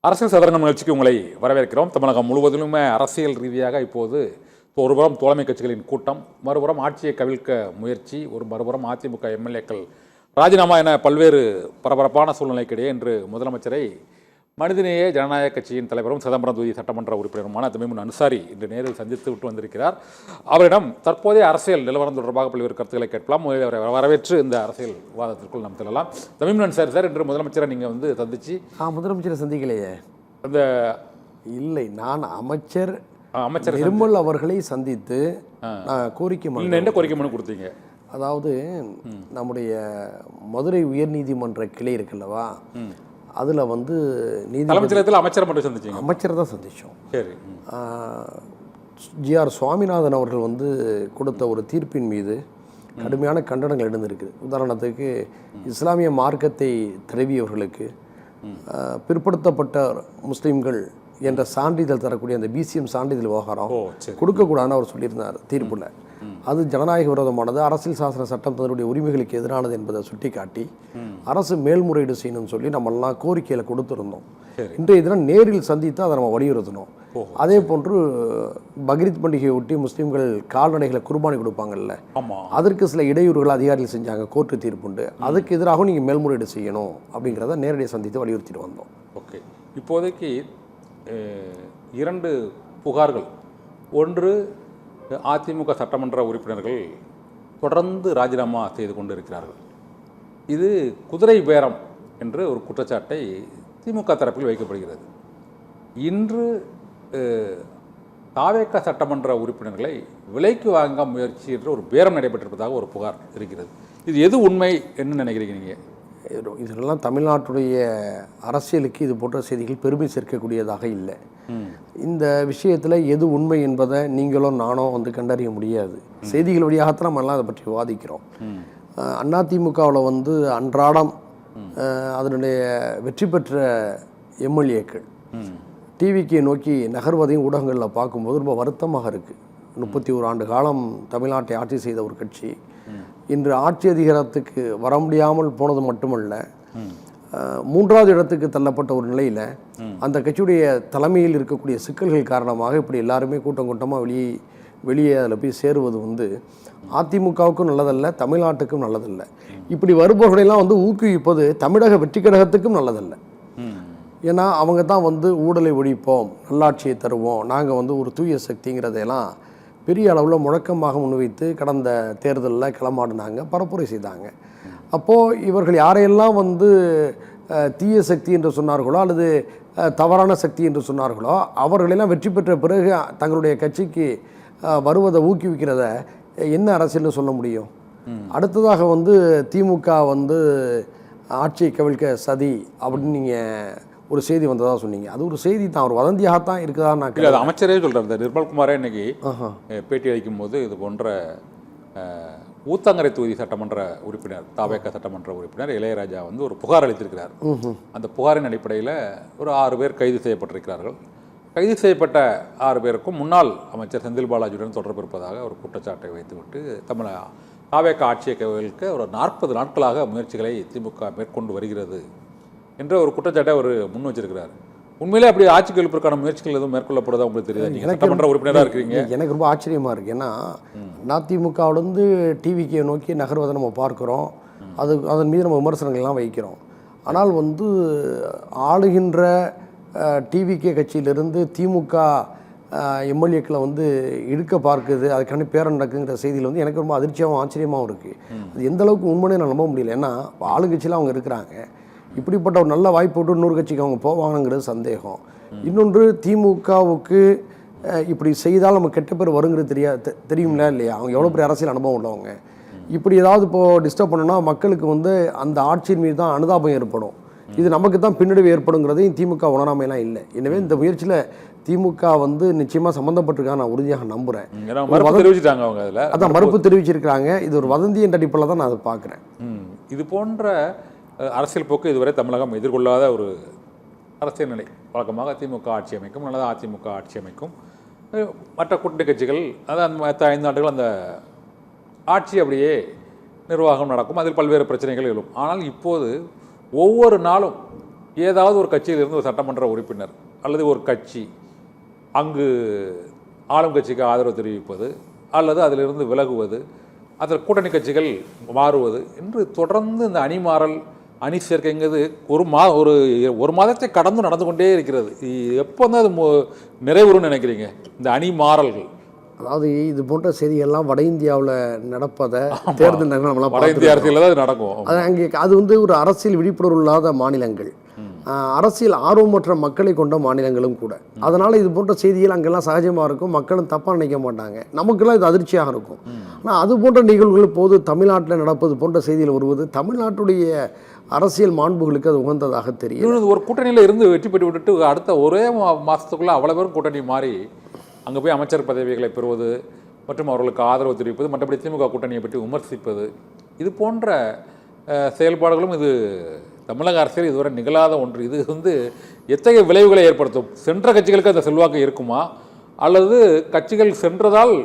அரசியல் சதுரங்கம் நிகழ்ச்சிக்கு உங்களை வரவேற்கிறோம். தமிழகம் முழுவதிலுமே அரசியல் ரீதியாக இப்போது ஒருபுறம் தோழமை கட்சிகளின் கூட்டம், மறுபுறம் ஆட்சியை கவிழ்க்க முயற்சி, மறுபுறம் அதிமுக எம்எல்ஏக்கள் ராஜினாமா என பல்வேறு பரபரப்பான சூழ்நிலைக்கிடையே இன்று முதலமைச்சரை மனிதநேய ஜனநாயக கட்சியின் தலைவரும் சிதம்பரம் தொகுதி சட்டமன்ற உறுப்பினருமான தமிமுன் அன்சாரி இன்று நேரில் சந்தித்து விட்டு வந்திருக்கிறார். அவரிடம் தற்போதைய அரசியல் நிலவரம் தொடர்பாக பல்வேறு கருத்துக்களை கேட்கலாம். அவரை வரவேற்று இந்த அரசியல் விவாதத்திற்குள் நாம் செல்லலாம். தமிமுன் அன்சாரி சார், இன்று முதலமைச்சரை நீங்கள் சந்திச்சு முதலமைச்சரை சந்திக்கலையே? அந்த இல்லை, நான் அமைச்சர் நிர்மல் அவர்களை சந்தித்து கோரிக்கை மனு கொடுத்தீங்க. அதாவது நம்முடைய மதுரை உயர்நீதிமன்ற கிளை இருக்குல்லவா, அதில் நீதிமன்றத்தில் அமைச்சரை மட்டும் சந்திச்சீங்க? அமைச்சரை தான் சந்தித்தோம். சரி. ஜிஆர் சுவாமிநாதன் அவர்கள் கொடுத்த ஒரு தீர்ப்பின் மீது கடுமையான கண்டனங்கள் எழுந்திருக்கு. உதாரணத்துக்கு, இஸ்லாமிய மார்க்கத்தை தழுவியவர்களுக்கு பிற்படுத்தப்பட்ட முஸ்லீம்கள் என்ற சான்றிதழ் தரக்கூடிய அந்த பிசிஎம் சான்றிதழ் விவகாரம் கொடுக்கக்கூடாதுன்னு அவர் சொல்லியிருந்தார் தீர்ப்பில். அது ஜனநாயக விரோதமானது, அரசியல் சாசன சட்டம் தன்னுடைய உரிமைகளுக்கு எதிரானது என்பதை சுட்டி காட்டி அரசு மேல்முறையீடு செய்யணும்னு சொல்லி நம்மெல்லாம் கோரிக்கையில் கொடுத்துருந்தோம். இன்றைய தினம் நேரில் சந்தித்து அதை நம்ம வலியுறுத்தணும். அதே போன்று பக்ரீத் பண்டிகையை ஒட்டி முஸ்லீம்கள் கால்நடைகளை குர்பானி கொடுப்பாங்கல்ல, அதற்கு சில இடையூறுகள் அதிகாரிகள் செஞ்சாங்க, கோர்ட்டு தீர்ப்புண்டு. அதுக்கு எதிராகவும் நீங்கள் மேல்முறையீடு செய்யணும் அப்படிங்கிறத நேரடியாக சந்தித்து வலியுறுத்திட்டு வந்தோம். ஓகே, இப்போதைக்கு 2 புகார்கள். ஒன்று, அதிமுக சட்டமன்ற உறுப்பினர்கள் தொடர்ந்து ராஜினாமா செய்து கொண்டு இருக்கிறார்கள். இது குதிரை பேரம் என்று ஒரு குற்றச்சாட்டை திமுக தரப்பில் வைக்கப்படுகிறது. இன்று தாவேக சட்டமன்ற உறுப்பினர்களை விலைக்கு வாங்க முயற்சி என்று ஒரு பேரம் நடைபெற்றிருப்பதாக ஒரு புகார் இருக்கிறது. இது எது உண்மை என்ன நினைக்கிறீங்க நீங்கள்? இதெல்லாம் தமிழ்நாட்டுடைய அரசியலுக்கு இது போன்ற செய்திகள் பெருமை சேர்க்கக்கூடியதாக இல்லை. இந்த விஷயத்தில் எது உண்மை என்பதை நீங்களும் நானும் கண்டறிய முடியாது. செய்திகள் வழியாகத்தான் நம்ம எல்லாம் அதை பற்றி விவாதிக்கிறோம். அதிமுகவில் அன்றாடம் அதனுடைய வெற்றி பெற்ற எம்எல்ஏக்கள் டிவிக்கு நோக்கி நகர்வதையும் ஊடகங்களில் பார்க்கும்போது ரொம்ப வருத்தமாக இருக்குது. 31 ஆண்டு காலம் தமிழ்நாட்டை ஆட்சி செய்த ஒரு கட்சி இன்று ஆட்சி அதிகாரத்துக்கு வர முடியாமல் போனது மட்டுமல்ல, 3வது இடத்துக்கு தள்ளப்பட்ட ஒரு நிலையில் அந்த கட்சியுடைய தலைமையில் இருக்கக்கூடிய சிக்கல்கள் காரணமாக இப்படி எல்லாருமே கூட்டம் கூட்டமாக வெளியே அதில் போய் சேருவது அதிமுகவுக்கும் நல்லதல்ல, தமிழ்நாட்டுக்கும் நல்லதல்ல. இப்படி வருபவர்களெல்லாம் ஊக்குவிப்பது தமிழக வெற்றி கழகத்துக்கும் நல்லதல்ல. ஏன்னா அவங்க தான் ஊழலை ஒழிப்போம், நல்லாட்சியை தருவோம், நாங்கள் ஒரு தூய சக்திங்கிறதையெல்லாம் பெரிய அளவில் முழக்கமாக முன்வைத்து கடந்த தேர்தலில் களமாடினாங்க, பரப்புரை செய்தாங்க. அப்போது இவர்கள் யாரையெல்லாம் தீய சக்தி என்று சொன்னார்களோ அல்லது தவறான சக்தி என்று சொன்னார்களோ அவர்களெல்லாம் வெற்றி பெற்ற பிறகு தங்களுடைய கட்சிக்கு வருவதை ஊக்குவிக்கிறத என்ன அரசியல்னு சொல்ல முடியும்? அடுத்ததாக திமுக ஆட்சியை கவிழ்க்க சதி அப்படின்னு நீங்கள் ஒரு செய்தி வந்ததாக சொன்னீங்க. அது ஒரு செய்தி தான், ஒரு வதந்தியாகத்தான் இருக்குதா? நான் அமைச்சரே சொல்கிறேன். இந்த நிர்மல்குமாரே இன்னைக்கு பேட்டி அளிக்கும் போது இது போன்ற ஊத்தங்கரை தொகுதி சட்டமன்ற உறுப்பினர், தாவேக சட்டமன்ற உறுப்பினர் இளையராஜா ஒரு புகார் அளித்திருக்கிறார். அந்த புகாரின் அடிப்படையில் ஒரு 6 பேர் கைது செய்யப்பட்டிருக்கிறார்கள். கைது செய்யப்பட்ட 6 பேருக்கும் முன்னாள் அமைச்சர் செந்தில் பாலாஜியுடன் தொடர்பு இருப்பதாக ஒரு குற்றச்சாட்டை வைத்துவிட்டு தாவேக ஆட்சியை கவிழ்க்க ஒரு 40 நாட்களாக முயற்சிகளை திமுக மேற்கொண்டு வருகிறது என்ற ஒரு குற்றச்சாட்டை அவர் முன் வச்சிருக்கிறார். உண்மையிலே அப்படி ஆட்சி கவிழ்ப்பதற்கான முயற்சிகள் எதுவும் மேற்கொள்ளப்படுதா உங்களுக்கு தெரியுது? நீங்கள் சட்டமன்ற உறுப்பினராக இருக்கிறீங்க. எனக்கு ரொம்ப ஆச்சரியமாக இருக்குது. ஏன்னா அதிமுகவிலேருந்து டிவிக்கு நோக்கி நகர்வதை நம்ம பார்க்குறோம், அதன் மீது நம்ம விமர்சனங்கள்லாம் வைக்கிறோம். ஆனால் ஆளுகின்ற டிவிகே கட்சியிலிருந்து திமுக எம்எல்ஏக்களை இழுக்க பார்க்குது, அதுக்கான பேரம் நடக்குங்கிற செய்தியில் எனக்கு ரொம்ப அதிர்ச்சியாகவும் ஆச்சரியமாகவும் இருக்குது. அது எந்த அளவுக்கு உண்மையை நான் நம்ப முடியல. ஏன்னா ஆளுங்கட்சியில் அவங்க இருக்கிறாங்க, இப்படிப்பட்ட ஒரு நல்ல வாய்ப்பு விட்டு இன்னொரு கட்சிக்கு அவங்க போவாங்கங்கிறது சந்தேகம். இன்னொன்று, திமுகவுக்கு இப்படி செய்தால் நம்ம கெட்ட பேர் வருங்கிறது தெரியும்ல இல்லையா? அவங்க எவ்வளோ பெரிய அரசியல் அனுபவம் உள்ளவங்க. இப்படி ஏதாவது இப்போது டிஸ்டர்ப் பண்ணோன்னா மக்களுக்கு அந்த ஆட்சியின் மீது தான் அனுதாபம் ஏற்படும், இது நமக்கு தான் பின்னடைவு ஏற்படுங்கிறதையும் திமுக உணராமையெல்லாம் இல்லை. எனவே இந்த முயற்சியில் திமுக நிச்சயமாக சம்மந்தப்பட்டிருக்காங்க, நான் உறுதியாக நம்புகிறேன். அதான் மறுப்பு தெரிவிச்சிருக்கிறாங்க. இது ஒரு வதந்தி என்ற அடிப்படையில் தான் நான் அதை பார்க்குறேன். இது போன்ற அரசியல் போக்கு இதுவரை தமிழகம் எதிர்கொள்ளாத ஒரு அரசியல் நிலை. வழக்கமாக திமுக ஆட்சி அமைக்கும், நல்லது அதிமுக ஆட்சி அமைக்கும், மற்ற கூட்டணி கட்சிகள் அதான் 5 ஆண்டுகள் அந்த ஆட்சி அப்படியே நிர்வாகம் நடக்கும், அதில் பல்வேறு பிரச்சனைகள் எழும். ஆனால் இப்போது ஒவ்வொரு நாளும் ஏதாவது ஒரு கட்சியிலிருந்து ஒரு சட்டமன்ற உறுப்பினர் அல்லது ஒரு கட்சி அங்கு ஆளும் கட்சிக்கு ஆதரவு தெரிவிப்பது அல்லது அதிலிருந்து விலகுவது, அதில் கூட்டணி கட்சிகள் மாறுவது என்று தொடர்ந்து இந்த அணிமாறல் அணி சேர்க்கைங்கிறது ஒரு மாதத்தை கடந்து நடந்து கொண்டே இருக்கிறது. எப்போ வந்து அது நிறைவுறும்னு நினைக்கிறீங்க இந்த அணி மாறல்கள்? அதாவது இது போன்ற செய்திகள்லாம் வட இந்தியாவில் நடப்பதை தேர்தல் நம்மளாம் வட இந்திய அரசியலில் தான் அது நடக்கும். அது அங்கே அது வந்து ஒரு அரசியல் விழிப்புணர்வு இல்லாத மாநிலங்கள், அரசியல் ஆர்வமற்ற மக்களை கொண்ட மாநிலங்களும் கூட. அதனால் இது போன்ற செய்திகள் அங்கெல்லாம் சகஜமாக இருக்கும், மக்களும் தப்பாக நினைக்க மாட்டாங்க, நமக்கெல்லாம் இது அதிர்ச்சியாக இருக்கும். ஆனால் அது போன்ற நிகழ்வுகள் போது தமிழ்நாட்டில் நடப்பது போன்ற செய்திகள் வருவது தமிழ்நாட்டுடைய அரசியல் மாண்புகளுக்கு அது உகந்ததாக தெரியும். ஒரு கூட்டணியில் இருந்து வெற்றி பெற்று விட்டுட்டு அடுத்த ஒரே மாதத்துக்குள்ளே அவ்வளோ பேரும் கூட்டணி மாறி அங்கே போய் அமைச்சர் பதவிகளை பெறுவது மற்றும் அவர்களுக்கு ஆதரவு தெரிவிப்பது, மற்றபடி திமுக கூட்டணியை பற்றி விமர்சிப்பது, இது போன்ற செயல்பாடுகளும் இது தமிழக அரசியல் இதுவரை நிகழாத ஒன்று. இது வந்து எத்தகைய விளைவுகளை ஏற்படுத்தும்? சென்ற கட்சிகளுக்கு அந்த செல்வாக்கு இருக்குமா, அல்லது கட்சிகள் சென்றதால்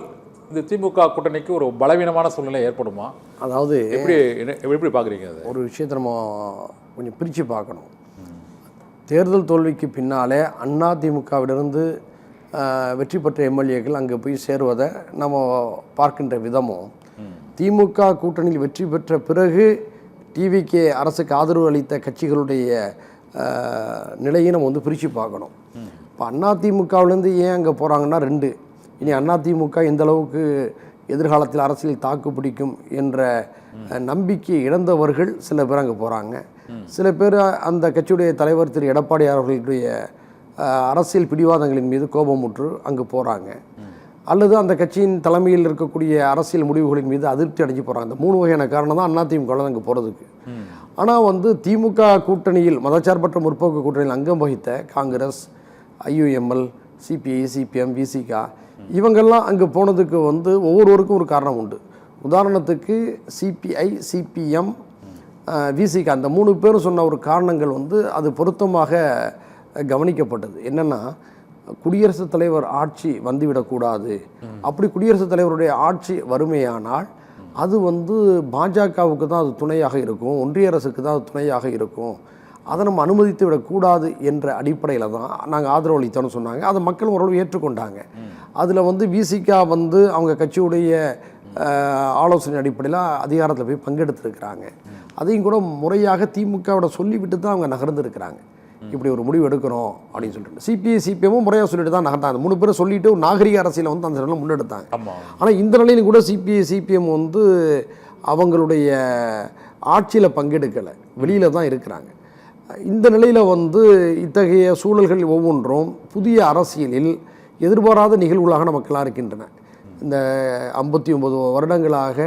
இந்த திமுக கூட்டணிக்கு ஒரு பலவீனமான சூழ்நிலை ஏற்படுமா? அதாவது எப்படி பார்க்குறீங்க? அது ஒரு விஷயத்தை நம்ம கொஞ்சம் பிரித்து பார்க்கணும். தேர்தல் தோல்விக்கு பின்னாலே அதிமுகவிலிருந்து வெற்றி பெற்ற எம்எல்ஏக்கள் அங்கே போய் சேருவதை நம்ம பார்க்கின்ற விதமும், திமுக கூட்டணியில் வெற்றி பெற்ற பிறகு டிவிகே அரசுக்கு ஆதரவு அளித்த கட்சிகளுடைய நிலையை நம்ம வந்து பிரித்து பார்க்கணும். இப்போ அதிமுகவிலேருந்து ஏன் அங்கே போகிறாங்கன்னா ரெண்டு. இனி அதிமுக எந்த அளவுக்கு எதிர்காலத்தில் அரசியல் தாக்கு பிடிக்கும் என்ற நம்பிக்கை இழந்தவர்கள் சில பேர் அங்கே போகிறாங்க. சில பேர் அந்த கட்சியுடைய தலைவர் திரு எடப்பாடி அவர்களுடைய அரசியல் பிடிவாதங்களின் மீது கோபமுற்று அங்கே போகிறாங்க, அல்லது அந்த கட்சியின் தலைமையில் இருக்கக்கூடிய அரசியல் முடிவுகளின் மீது அதிருப்தி அடைஞ்சு போகிறாங்க. இந்த மூணு வகையான காரணம் தான் அதிமுக அங்கே போகிறதுக்கு. ஆனால் வந்து திமுக கூட்டணியில் மதச்சார்பற்ற முற்போக்கு கூட்டணியில் அங்கம் வகித்த Congress, IUML, CBI, CPM, Visika இவங்கெல்லாம் அங்கே போனதுக்கு வந்து ஒவ்வொருவருக்கும் ஒரு காரணம் உண்டு. உதாரணத்துக்கு சிபிஐ, சிபிஎம், விசிகா அந்த மூணு பேரும் சொன்ன ஒரு காரணங்கள் வந்து அது பொருத்தமாக கவனிக்கப்பட்டது. என்னென்னா, குடியரசுத் தலைவர் ஆட்சி வந்துவிடக்கூடாது. அப்படி குடியரசுத் தலைவருடைய ஆட்சி வறுமையானால் அது வந்து பாஜகவுக்கு தான் அது துணையாக இருக்கும், ஒன்றிய அரசுக்கு தான் அது துணையாக இருக்கும், அதை நம்ம அனுமதித்து விடக்கூடாது என்ற அடிப்படையில் தான் நாங்கள் ஆதரவு அளித்தோன்னு சொன்னாங்க. அதை மக்கள் ஓரளவு ஏற்றுக்கொண்டாங்க. அதில் வந்து விசிகா வந்து அவங்க கட்சியுடைய ஆலோசனை அடிப்படையில் அதிகாரத்தில் போய் பங்கெடுத்துருக்கிறாங்க. அதையும் கூட முறையாக திமுகவோட சொல்லிவிட்டு தான் அவங்க நகர்ந்துருக்கிறாங்க. இப்படி ஒரு முடிவு எடுக்கிறோம் அப்படின்னு சொல்லிட்டு சிபிஐ, சிபிஎம்மும் முறையாக சொல்லிட்டு தான் நகர்ந்தாங்க. 3 பேரும் சொல்லிட்டு ஒரு நாகரிக அரசியலை வந்து அந்த நிலையில் முன்னெடுத்தாங்க. ஆனால் இந்த நிலையிலும் கூட சிபிஐ, சிபிஎம் வந்து அவங்களுடைய ஆட்சியில் பங்கெடுக்கலை, வெளியில் தான் இருக்கிறாங்க. இந்த நிலையில் வந்து இத்தகைய சூழல்கள் ஒவ்வொன்றும் புதிய அரசியலில் எதிர்பாராத நிகழ்வுகளாக நமக்கெல்லாம் இருக்கின்றன. இந்த 59 வருடங்களாக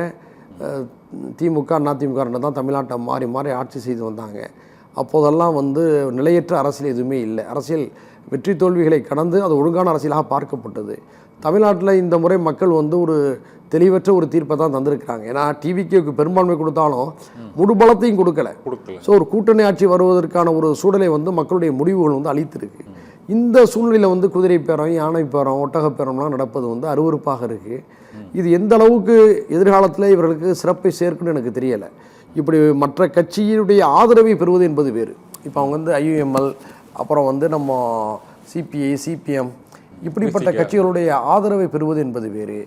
திமுக அதிமுக தான் தமிழ்நாட்டை மாறி மாறி ஆட்சி செய்து வந்தாங்க. அப்போதெல்லாம் வந்து நிலையற்ற அரசியல் எதுவுமே இல்லை. அரசியல் வெற்றி தோல்விகளை கடந்து அது ஒழுங்கான அரசியலாக பார்க்கப்பட்டது. தமிழ்நாட்டில் இந்த முறை மக்கள் வந்து ஒரு தெளிவற்ற ஒரு தீர்ப்பை தான் தந்திருக்கிறாங்க. ஏன்னா டிவிக்கு பெரும்பான்மை கொடுத்தாலும் முழு பலத்தையும் கொடுக்கல. ஸோ ஒரு கூட்டணி ஆட்சி வருவதற்கான ஒரு சூழலை வந்து மக்களுடைய முடிவுகள் வந்து அளித்திருக்கு. இந்த சூழ்நிலையில் வந்து குதிரை பேரம், யானை பேரம், ஒட்டகப்பேரம்லாம் நடப்பது வந்து அருவருப்பாக இருக்குது. இது எந்த அளவுக்கு எதிர்காலத்தில் இவர்களுக்கு சிறப்பை சேர்க்குன்னு எனக்கு தெரியலை. இப்படி மற்ற கட்சியினுடைய ஆதரவை பெறுவது என்பது வேறு. இப்போ அவங்க வந்து ஐயுஎம்எல், அப்புறம் வந்து நம்ம சிபிஐ, சிபிஎம் இப்படிப்பட்ட கட்சிகளுடைய ஆதரவை பெறுவது என்பது வேறு.